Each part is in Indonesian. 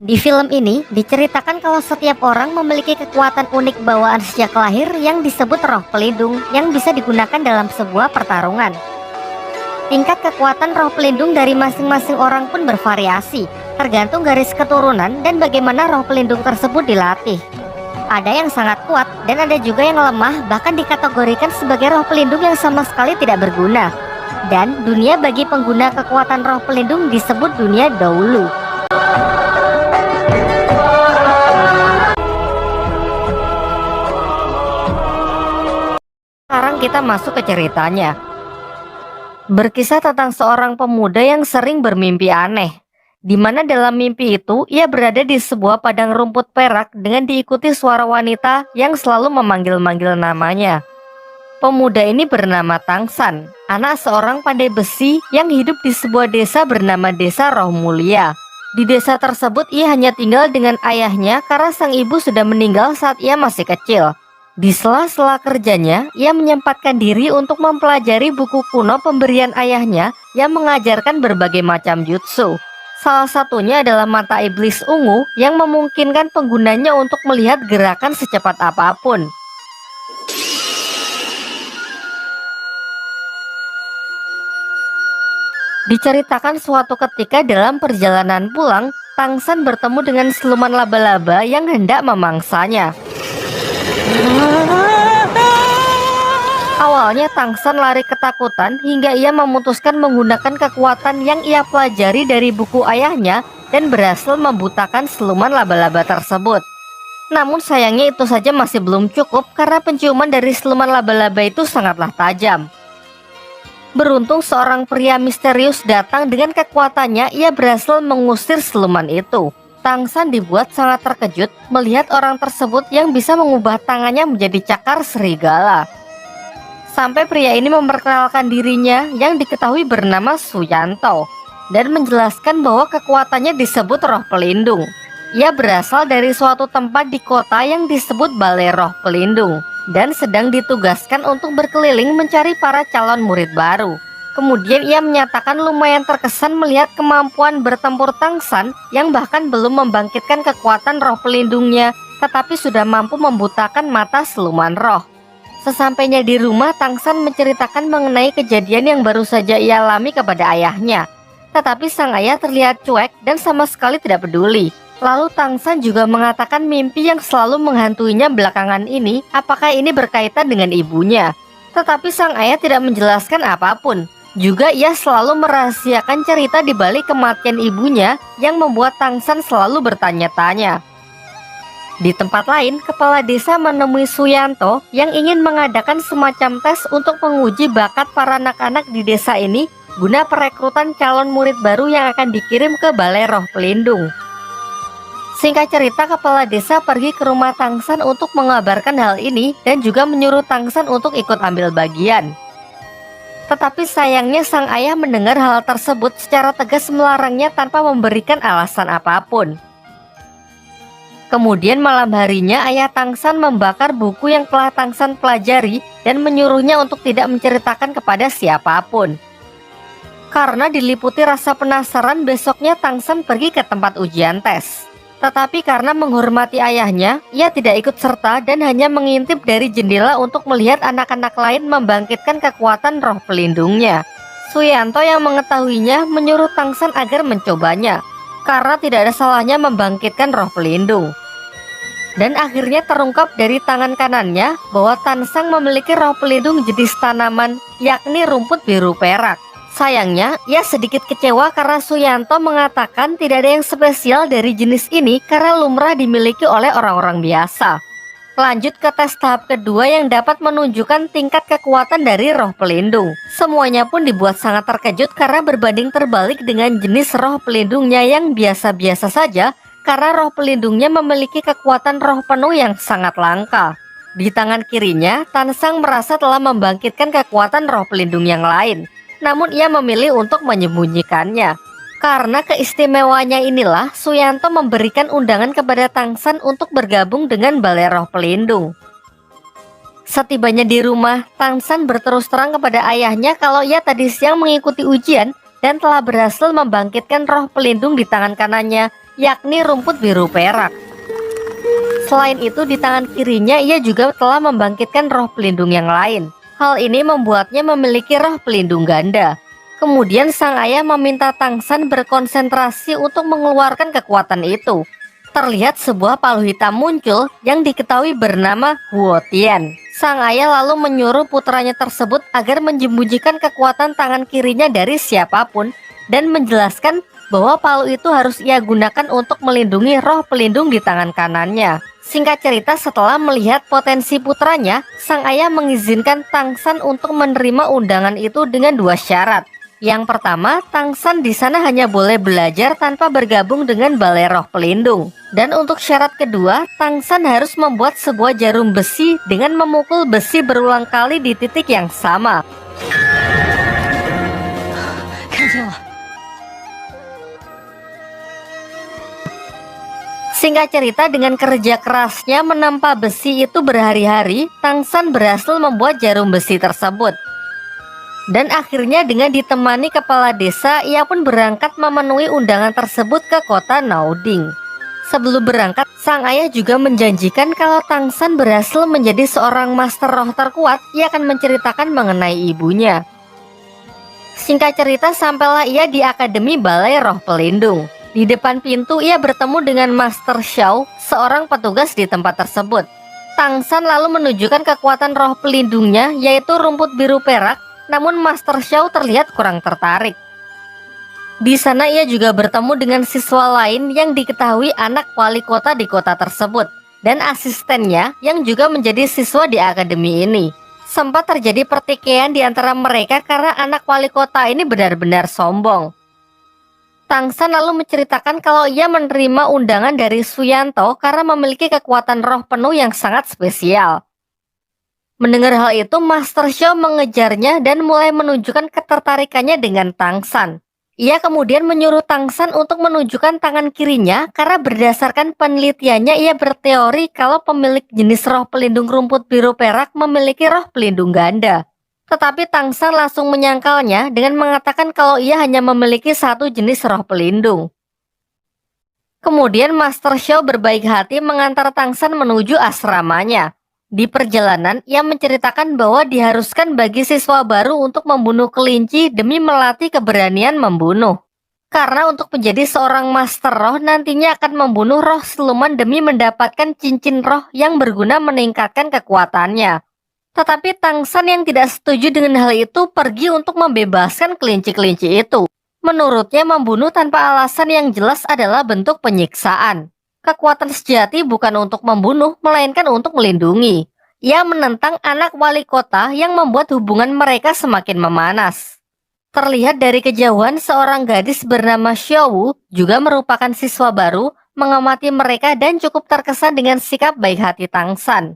Di film ini diceritakan kalau setiap orang memiliki kekuatan unik bawaan sejak lahir yang disebut roh pelindung yang bisa digunakan dalam sebuah pertarungan. Tingkat kekuatan roh pelindung dari masing-masing orang pun bervariasi, tergantung garis keturunan dan bagaimana roh pelindung tersebut dilatih. Ada yang sangat kuat dan ada juga yang lemah, bahkan dikategorikan sebagai roh pelindung yang sama sekali tidak berguna. Dan dunia bagi pengguna kekuatan roh pelindung disebut dunia Daulu. Sekarang kita masuk ke ceritanya. Berkisah tentang seorang pemuda yang sering bermimpi aneh, di mana dalam mimpi itu ia berada di sebuah padang rumput perak dengan diikuti suara wanita yang selalu memanggil-manggil namanya. Pemuda ini bernama Tangsan, anak seorang pandai besi yang hidup di sebuah desa bernama Desa Roh Mulia. Di desa tersebut ia hanya tinggal dengan ayahnya karena sang ibu sudah meninggal saat ia masih kecil. Di sela-sela kerjanya, ia menyempatkan diri untuk mempelajari buku kuno pemberian ayahnya yang mengajarkan berbagai macam jutsu. Salah satunya adalah mata iblis ungu yang memungkinkan penggunanya untuk melihat gerakan secepat apapun. Diceritakan suatu ketika dalam perjalanan pulang, Tangsan bertemu dengan siluman laba-laba yang hendak memangsanya. Awalnya Tangsan lari ketakutan hingga ia memutuskan menggunakan kekuatan yang ia pelajari dari buku ayahnya dan berhasil membutakan siluman laba-laba tersebut. Namun sayangnya itu saja masih belum cukup karena penciuman dari siluman laba-laba itu sangatlah tajam. Beruntung seorang pria misterius datang dengan kekuatannya, ia berhasil mengusir siluman itu. Tangsan dibuat sangat terkejut melihat orang tersebut yang bisa mengubah tangannya menjadi cakar serigala. Sampai pria ini memperkenalkan dirinya yang diketahui bernama Suyanto dan menjelaskan bahwa kekuatannya disebut roh pelindung. Ia berasal dari suatu tempat di kota yang disebut Balai Roh Pelindung dan sedang ditugaskan untuk berkeliling mencari para calon murid baru. Kemudian ia menyatakan lumayan terkesan melihat kemampuan bertempur Tangsan yang bahkan belum membangkitkan kekuatan roh pelindungnya, tetapi sudah mampu membutakan mata siluman roh. Sesampainya di rumah, Tangsan menceritakan mengenai kejadian yang baru saja ia alami kepada ayahnya. Tetapi sang ayah terlihat cuek dan sama sekali tidak peduli. Lalu Tangsan juga mengatakan mimpi yang selalu menghantuinya belakangan ini, apakah ini berkaitan dengan ibunya. Tetapi sang ayah tidak menjelaskan apapun. Juga ia selalu merahasiakan cerita di balik kematian ibunya yang membuat Tangsan selalu bertanya-tanya. Di tempat lain, kepala desa menemui Suyanto yang ingin mengadakan semacam tes untuk menguji bakat para anak-anak di desa ini guna perekrutan calon murid baru yang akan dikirim ke Balai Roh Pelindung. Singkat cerita, kepala desa pergi ke rumah Tangsan untuk mengabarkan hal ini dan juga menyuruh Tangsan untuk ikut ambil bagian. Tetapi sayangnya sang ayah mendengar hal tersebut secara tegas melarangnya tanpa memberikan alasan apapun. Kemudian malam harinya ayah Tangsan membakar buku yang telah Tangsan pelajari dan menyuruhnya untuk tidak menceritakan kepada siapapun. Karena diliputi rasa penasaran, besoknya Tangsan pergi ke tempat ujian tes. Tetapi karena menghormati ayahnya, ia tidak ikut serta dan hanya mengintip dari jendela untuk melihat anak-anak lain membangkitkan kekuatan roh pelindungnya. Suyanto yang mengetahuinya menyuruh Tangsan agar mencobanya, karena tidak ada salahnya membangkitkan roh pelindung. Dan akhirnya terungkap dari tangan kanannya bahwa Tangsan memiliki roh pelindung jenis tanaman, yakni rumput biru perak. Sayangnya, ia sedikit kecewa karena Suyanto mengatakan tidak ada yang spesial dari jenis ini karena lumrah dimiliki oleh orang-orang biasa. Lanjut ke tes tahap kedua yang dapat menunjukkan tingkat kekuatan dari roh pelindung. Semuanya pun dibuat sangat terkejut karena berbanding terbalik dengan jenis roh pelindungnya yang biasa-biasa saja, karena roh pelindungnya memiliki kekuatan roh penuh yang sangat langka. Di tangan kirinya, Tangsan merasa telah membangkitkan kekuatan roh pelindung yang lain. Namun ia memilih untuk menyembunyikannya. Karena keistimewaannya inilah, Suyanto memberikan undangan kepada Tangsan untuk bergabung dengan Balai Roh Pelindung. Setibanya di rumah, Tangsan berterus terang kepada ayahnya kalau ia tadi siang mengikuti ujian dan telah berhasil membangkitkan roh pelindung di tangan kanannya yakni rumput biru perak. Selain itu, di tangan kirinya ia juga telah membangkitkan roh pelindung yang lain. Hal ini membuatnya memiliki roh pelindung ganda. Kemudian sang ayah meminta Tangsan berkonsentrasi untuk mengeluarkan kekuatan itu. Terlihat sebuah palu hitam muncul yang diketahui bernama Huotian. Sang ayah lalu menyuruh putranya tersebut agar menyembunyikan kekuatan tangan kirinya dari siapapun dan menjelaskan bahwa palu itu harus ia gunakan untuk melindungi roh pelindung di tangan kanannya. Singkat cerita, setelah melihat potensi putranya, sang ayah mengizinkan Tangsan untuk menerima undangan itu dengan dua syarat. Yang pertama, Tangsan di sana hanya boleh belajar tanpa bergabung dengan balai roh pelindung. Dan untuk syarat kedua, Tangsan harus membuat sebuah jarum besi dengan memukul besi berulang kali di titik yang sama. Singkat cerita, dengan kerja kerasnya menempa besi itu berhari-hari, Tangsan berhasil membuat jarum besi tersebut. Dan akhirnya dengan ditemani kepala desa, ia pun berangkat memenuhi undangan tersebut ke kota Naoding. Sebelum berangkat, sang ayah juga menjanjikan kalau Tangsan berhasil menjadi seorang master roh terkuat, ia akan menceritakan mengenai ibunya. Singkat cerita, sampailah ia di Akademi Balai Roh Pelindung. Di depan pintu ia bertemu dengan Master Xiao, seorang petugas di tempat tersebut. Tangsan lalu menunjukkan kekuatan roh pelindungnya, yaitu rumput biru perak, namun Master Xiao terlihat kurang tertarik. Di sana ia juga bertemu dengan siswa lain yang diketahui anak wali kota di kota tersebut, dan asistennya yang juga menjadi siswa di akademi ini. Sempat terjadi pertikaian di antara mereka karena anak wali kota ini benar-benar sombong. Tangsan lalu menceritakan kalau ia menerima undangan dari Suyanto karena memiliki kekuatan roh penuh yang sangat spesial. Mendengar hal itu, Master Xiao mengejarnya dan mulai menunjukkan ketertarikannya dengan Tangsan. Ia kemudian menyuruh Tangsan untuk menunjukkan tangan kirinya karena berdasarkan penelitiannya ia berteori kalau pemilik jenis roh pelindung rumput biru perak memiliki roh pelindung ganda. Tetapi Tangsan langsung menyangkalnya dengan mengatakan kalau ia hanya memiliki satu jenis roh pelindung. Kemudian Master Xiao berbaik hati mengantar Tangsan menuju asramanya. Di perjalanan, ia menceritakan bahwa diharuskan bagi siswa baru untuk membunuh kelinci demi melatih keberanian membunuh. Karena untuk menjadi seorang master roh nantinya akan membunuh roh siluman demi mendapatkan cincin roh yang berguna meningkatkan kekuatannya. Tetapi Tangsan yang tidak setuju dengan hal itu pergi untuk membebaskan kelinci-kelinci itu. Menurutnya membunuh tanpa alasan yang jelas adalah bentuk penyiksaan. Kekuatan sejati bukan untuk membunuh, melainkan untuk melindungi. Ia menentang anak wali kota yang membuat hubungan mereka semakin memanas. Terlihat dari kejauhan seorang gadis bernama Xiaowu juga merupakan siswa baru mengamati mereka dan cukup terkesan dengan sikap baik hati Tangsan.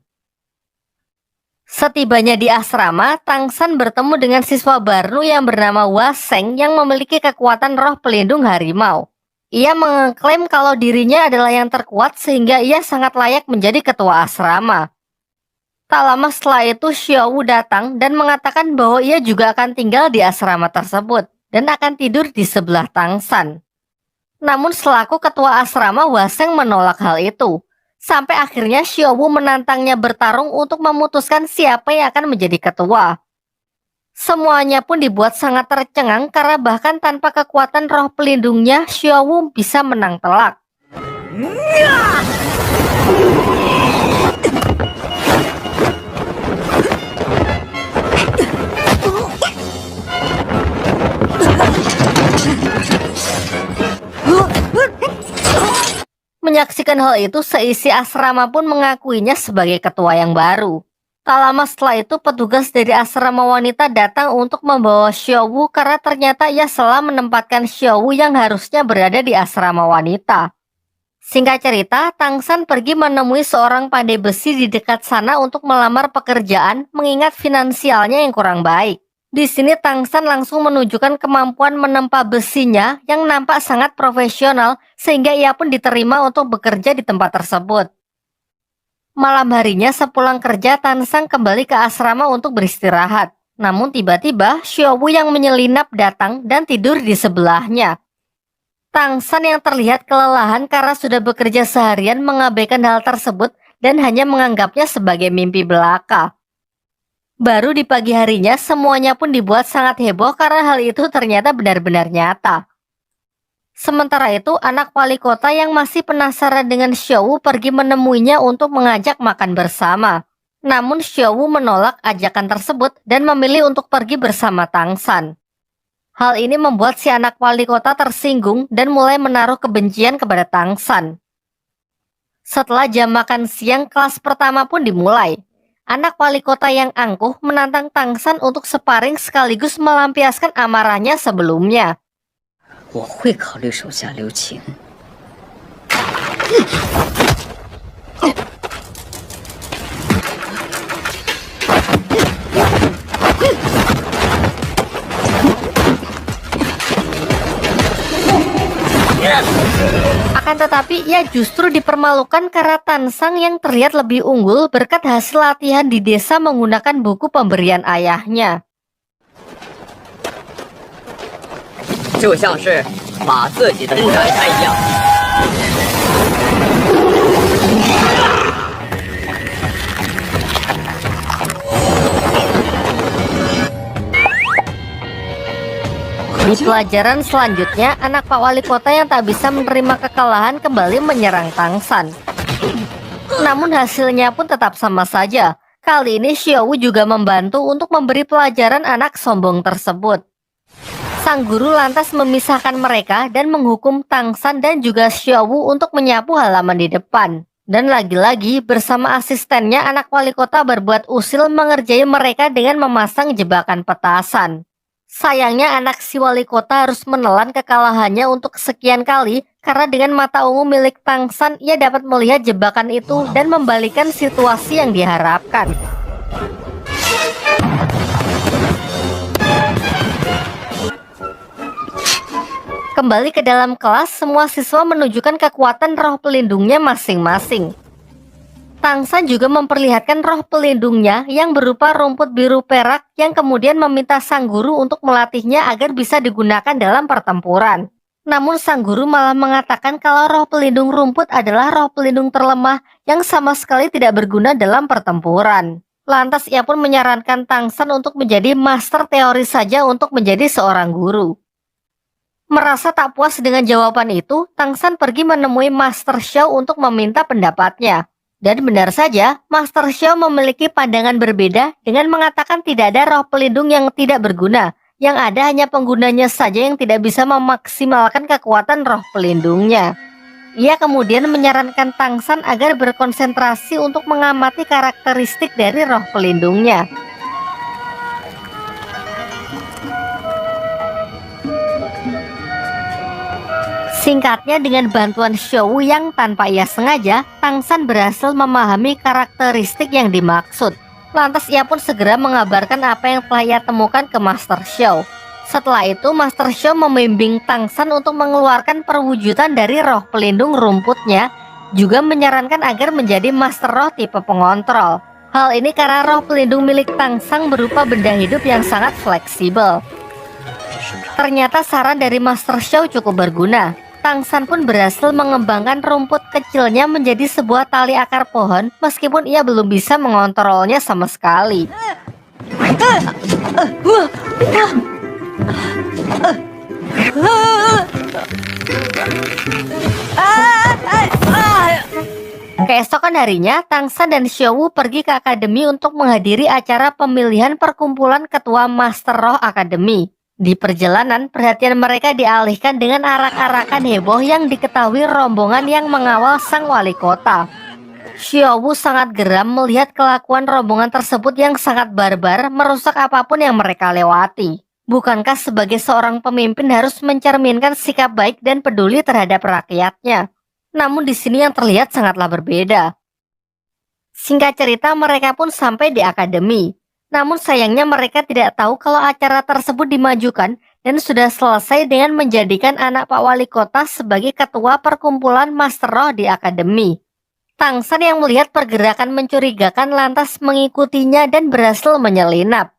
Setibanya di asrama, Tangsan bertemu dengan siswa baru yang bernama Waseng yang memiliki kekuatan roh pelindung harimau. Ia mengklaim kalau dirinya adalah yang terkuat sehingga ia sangat layak menjadi ketua asrama. Tak lama setelah itu Xiaowu datang dan mengatakan bahwa ia juga akan tinggal di asrama tersebut dan akan tidur di sebelah Tangsan. Namun selaku ketua asrama, Waseng menolak hal itu. Sampai akhirnya Xiaowu menantangnya bertarung untuk memutuskan siapa yang akan menjadi ketua. Semuanya pun dibuat sangat tercengang karena bahkan tanpa kekuatan roh pelindungnya, Xiaowu bisa menang telak. Menyaksikan hal itu, seisi asrama pun mengakuinya sebagai ketua yang baru. Tak lama setelah itu, petugas dari asrama wanita datang untuk membawa Xiaowu karena ternyata ia salah menempatkan Xiaowu yang harusnya berada di asrama wanita. Singkat cerita, Tangsan pergi menemui seorang pandai besi di dekat sana untuk melamar pekerjaan mengingat finansialnya yang kurang baik. Di sini Tangsan langsung menunjukkan kemampuan menempa besinya yang nampak sangat profesional sehingga ia pun diterima untuk bekerja di tempat tersebut. Malam harinya sepulang kerja, Tangsan kembali ke asrama untuk beristirahat. Namun tiba-tiba Xiaowu yang menyelinap datang dan tidur di sebelahnya. Tangsan yang terlihat kelelahan karena sudah bekerja seharian mengabaikan hal tersebut dan hanya menganggapnya sebagai mimpi belaka. Baru di pagi harinya semuanya pun dibuat sangat heboh karena hal itu ternyata benar-benar nyata. Sementara itu, anak wali kota yang masih penasaran dengan Xiaowu pergi menemuinya untuk mengajak makan bersama. Namun Xiaowu menolak ajakan tersebut dan memilih untuk pergi bersama Tangsan. Hal ini membuat si anak wali kota tersinggung dan mulai menaruh kebencian kepada Tangsan. Setelah jam makan siang, kelas pertama pun dimulai. Anak wali kota yang angkuh menantang Tangsan untuk sparring sekaligus melampiaskan amarahnya sebelumnya. 我会考虑手下留情。Akan tetapi ia justru dipermalukan karena Tansang yang terlihat lebih unggul berkat hasil latihan di desa menggunakan buku pemberian ayahnya. 就像是把自己的展开一样。Di pelajaran selanjutnya, anak Pak Wali Kota yang tak bisa menerima kekalahan kembali menyerang Tangsan. Namun hasilnya pun tetap sama saja. Kali ini Xiaowu juga membantu untuk memberi pelajaran anak sombong tersebut. Sang guru lantas memisahkan mereka dan menghukum Tangsan dan juga Xiaowu untuk menyapu halaman di depan. Dan lagi-lagi bersama asistennya anak wali kota berbuat usil mengerjai mereka dengan memasang jebakan petasan. Sayangnya anak si wali kota harus menelan kekalahannya untuk kesekian kali karena dengan mata ungu milik Tangsan ia dapat melihat jebakan itu dan membalikan situasi yang diharapkan. Kembali ke dalam kelas, semua siswa menunjukkan kekuatan roh pelindungnya masing-masing. Tangsan juga memperlihatkan roh pelindungnya yang berupa rumput biru perak yang kemudian meminta sang guru untuk melatihnya agar bisa digunakan dalam pertempuran. Namun sang guru malah mengatakan kalau roh pelindung rumput adalah roh pelindung terlemah yang sama sekali tidak berguna dalam pertempuran. Lantas ia pun menyarankan Tangsan untuk menjadi master teori saja untuk menjadi seorang guru. Merasa tak puas dengan jawaban itu, Tangsan pergi menemui Master Xiao untuk meminta pendapatnya. Dan benar saja, Master Xiao memiliki pandangan berbeda dengan mengatakan tidak ada roh pelindung yang tidak berguna. Yang ada hanya penggunanya saja yang tidak bisa memaksimalkan kekuatan roh pelindungnya. Ia kemudian menyarankan Tangsan agar berkonsentrasi untuk mengamati karakteristik dari roh pelindungnya. Singkatnya, dengan bantuan Xiaowu yang tanpa ia sengaja, Tangsan berhasil memahami karakteristik yang dimaksud. Lantas ia pun segera mengabarkan apa yang telah ia temukan ke Master Xiao. Setelah itu, Master Xiao membimbing Tangsan untuk mengeluarkan perwujudan dari roh pelindung rumputnya, juga menyarankan agar menjadi Master Roh tipe pengontrol. Hal ini karena roh pelindung milik Tangsan berupa benda hidup yang sangat fleksibel. Ternyata saran dari Master Xiao cukup berguna. Tangsan pun berhasil mengembangkan rumput kecilnya menjadi sebuah tali akar pohon meskipun ia belum bisa mengontrolnya sama sekali. Keesokan harinya, Tangsan dan Xiaowu pergi ke akademi untuk menghadiri acara pemilihan perkumpulan ketua Master Roh Akademi. Di perjalanan, perhatian mereka dialihkan dengan arak-arakan heboh yang diketahui rombongan yang mengawal sang wali kota. Xiaowu sangat geram melihat kelakuan rombongan tersebut yang sangat barbar, merusak apapun yang mereka lewati. Bukankah sebagai seorang pemimpin harus mencerminkan sikap baik dan peduli terhadap rakyatnya? Namun di sini yang terlihat sangatlah berbeda. Singkat cerita, mereka pun sampai di akademi. Namun sayangnya mereka tidak tahu kalau acara tersebut dimajukan dan sudah selesai dengan menjadikan anak Pak Wali Kota sebagai ketua perkumpulan Master Roh di akademi. Tangsan yang melihat pergerakan mencurigakan lantas mengikutinya dan berhasil menyelinap.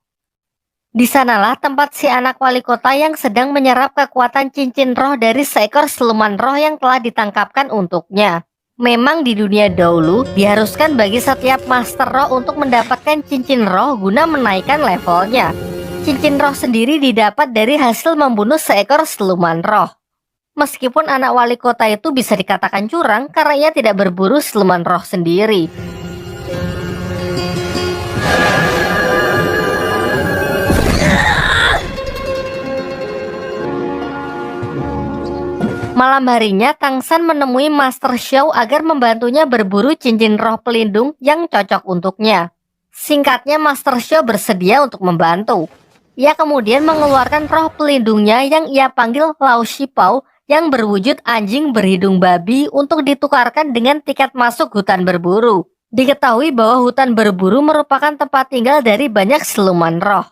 Di sanalah tempat si anak wali kota yang sedang menyerap kekuatan cincin roh dari seekor siluman roh yang telah ditangkapkan untuknya. Memang di dunia dahulu diharuskan bagi setiap master roh untuk mendapatkan cincin roh guna menaikkan levelnya. Cincin roh sendiri didapat dari hasil membunuh seekor siluman roh. Meskipun anak wali kota itu bisa dikatakan curang karena ia tidak berburu siluman roh sendiri. Malam harinya, Tangsan menemui Master Xiao agar membantunya berburu cincin roh pelindung yang cocok untuknya. Singkatnya, Master Xiao bersedia untuk membantu. Ia kemudian mengeluarkan roh pelindungnya yang ia panggil Lao Shipao yang berwujud anjing berhidung babi untuk ditukarkan dengan tiket masuk hutan berburu. Diketahui bahwa hutan berburu merupakan tempat tinggal dari banyak siluman roh.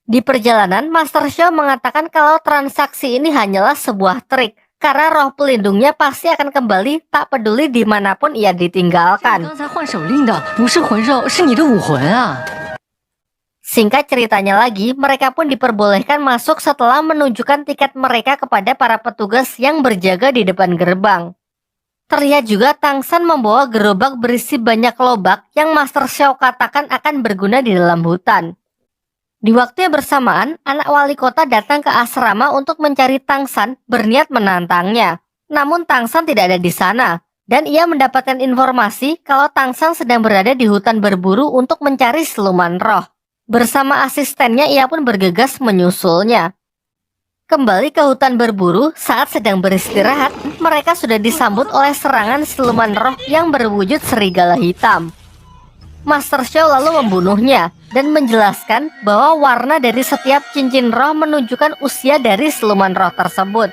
Di perjalanan, Master Xiao mengatakan kalau transaksi ini hanyalah sebuah trik, karena roh pelindungnya pasti akan kembali tak peduli dimanapun ia ditinggalkan. Singkat ceritanya lagi, mereka pun diperbolehkan masuk setelah menunjukkan tiket mereka kepada para petugas yang berjaga di depan gerbang. Terlihat juga Tangsan membawa gerobak berisi banyak lobak yang Master Xiao katakan akan berguna di dalam hutan. Di waktu yang bersamaan, anak wali kota datang ke asrama untuk mencari Tangsan, berniat menantangnya. Namun Tangsan tidak ada di sana, dan ia mendapatkan informasi kalau Tangsan sedang berada di hutan berburu untuk mencari siluman roh. Bersama asistennya, ia pun bergegas menyusulnya. Kembali ke hutan berburu, saat sedang beristirahat, mereka sudah disambut oleh serangan siluman roh yang berwujud serigala hitam. Master Xiao lalu membunuhnya dan menjelaskan bahwa warna dari setiap cincin roh menunjukkan usia dari siluman roh tersebut,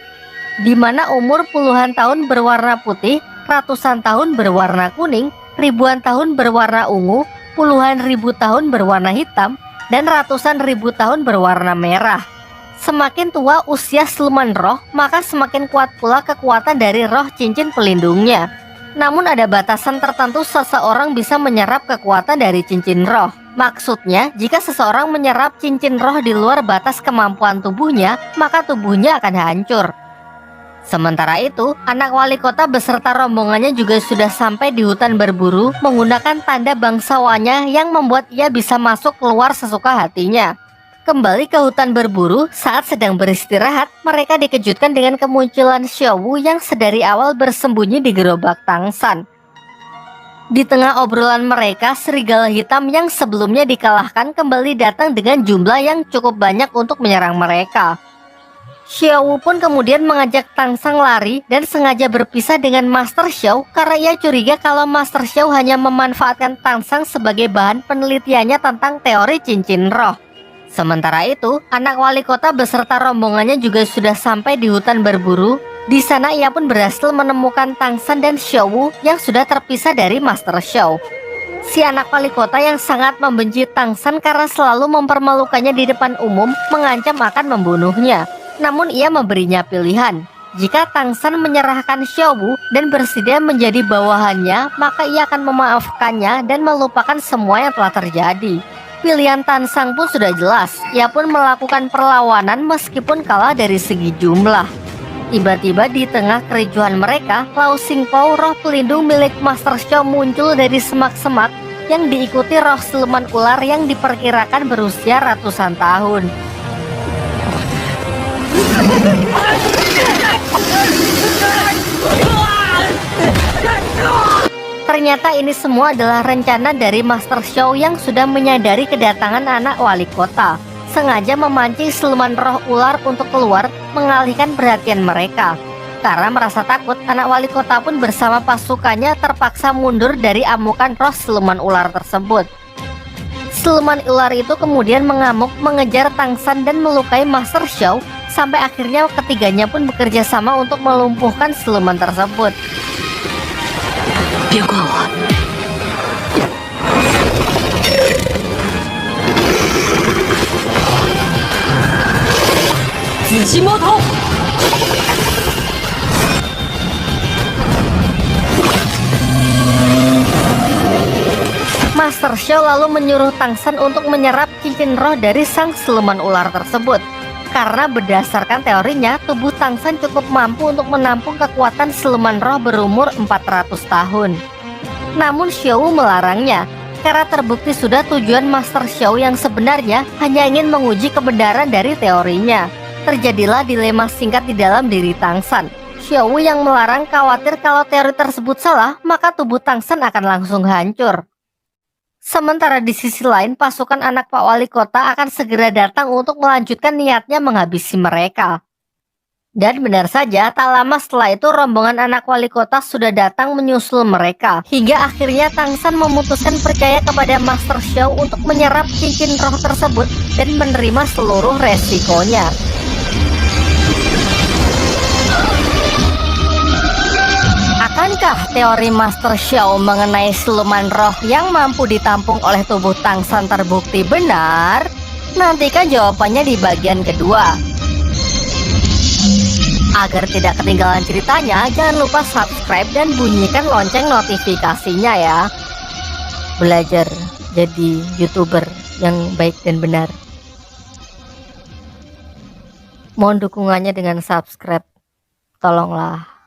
di mana umur puluhan tahun berwarna putih, ratusan tahun berwarna kuning, ribuan tahun berwarna ungu, puluhan ribu tahun berwarna hitam, dan ratusan ribu tahun berwarna merah. Semakin tua usia siluman roh, maka semakin kuat pula kekuatan dari roh cincin pelindungnya. Namun ada batasan tertentu seseorang bisa menyerap kekuatan dari cincin roh. Maksudnya, jika seseorang menyerap cincin roh di luar batas kemampuan tubuhnya, maka tubuhnya akan hancur. Sementara itu, anak wali kota beserta rombongannya juga sudah sampai di hutan berburu menggunakan tanda bangsawannya yang membuat ia bisa masuk keluar sesuka hatinya. Kembali ke hutan berburu, saat sedang beristirahat, mereka dikejutkan dengan kemunculan Xiao Wu yang sedari awal bersembunyi di gerobak Tangsan. Di tengah obrolan mereka, serigala hitam yang sebelumnya dikalahkan kembali datang dengan jumlah yang cukup banyak untuk menyerang mereka. Xiao Wu pun kemudian mengajak Tangsan lari dan sengaja berpisah dengan Master Xiao karena ia curiga kalau Master Xiao hanya memanfaatkan Tangsan sebagai bahan penelitiannya tentang teori cincin roh. Sementara itu, anak wali kota beserta rombongannya juga sudah sampai di hutan berburu. Di sana ia pun berhasil menemukan Tangsan dan Xiao Wu yang sudah terpisah dari Master Xiao. Si anak wali kota yang sangat membenci Tangsan karena selalu mempermalukannya di depan umum mengancam akan membunuhnya. Namun ia memberinya pilihan. Jika Tangsan menyerahkan Xiao Wu dan bersedia menjadi bawahannya, maka ia akan memaafkannya dan melupakan semua yang telah terjadi. Pilihan Tansang pun sudah jelas. Ia pun melakukan perlawanan meskipun kalah dari segi jumlah. Tiba-tiba di tengah kericuhan mereka, Lao Xingpao, roh pelindung milik Master Xiao, muncul dari semak-semak yang diikuti roh siluman ular yang diperkirakan berusia ratusan tahun. Ternyata ini semua adalah rencana dari Master Xiao yang sudah menyadari kedatangan anak wali kota. Sengaja memancing siluman roh ular untuk keluar mengalihkan perhatian mereka. Karena merasa takut, anak wali kota pun bersama pasukannya terpaksa mundur dari amukan roh siluman ular tersebut. Siluman ular itu kemudian mengamuk mengejar Tangsan dan melukai Master Xiao, sampai akhirnya ketiganya pun bekerja sama untuk melumpuhkan siluman tersebut. 别管我。紫金魔头。Master Xiao lalu menyuruh Tang San untuk menyerap cincin roh dari sang siluman ular tersebut. Karena berdasarkan teorinya, tubuh Tang San cukup mampu untuk menampung kekuatan siluman roh berumur 400 tahun. Namun Xiao melarangnya, karena terbukti sudah tujuan Master Xiao yang sebenarnya hanya ingin menguji kebenaran dari teorinya. Terjadilah dilema singkat di dalam diri Tang San. Xiao yang melarang khawatir kalau teori tersebut salah, maka tubuh Tang San akan langsung hancur. Sementara di sisi lain, pasukan anak Pak Wali Kota akan segera datang untuk melanjutkan niatnya menghabisi mereka. Dan benar saja, tak lama setelah itu rombongan anak wali kota sudah datang menyusul mereka. Hingga akhirnya Tang San memutuskan percaya kepada Master Xiao untuk menyerap cincin roh tersebut dan menerima seluruh resikonya. Akankah teori Master Xiao mengenai siluman roh yang mampu ditampung oleh tubuh Tang San terbukti benar? Nantikan jawabannya di bagian kedua. Agar tidak ketinggalan ceritanya, jangan lupa subscribe dan bunyikan lonceng notifikasinya ya. Belajar jadi YouTuber yang baik dan benar. Mohon dukungannya dengan subscribe. Tolonglah.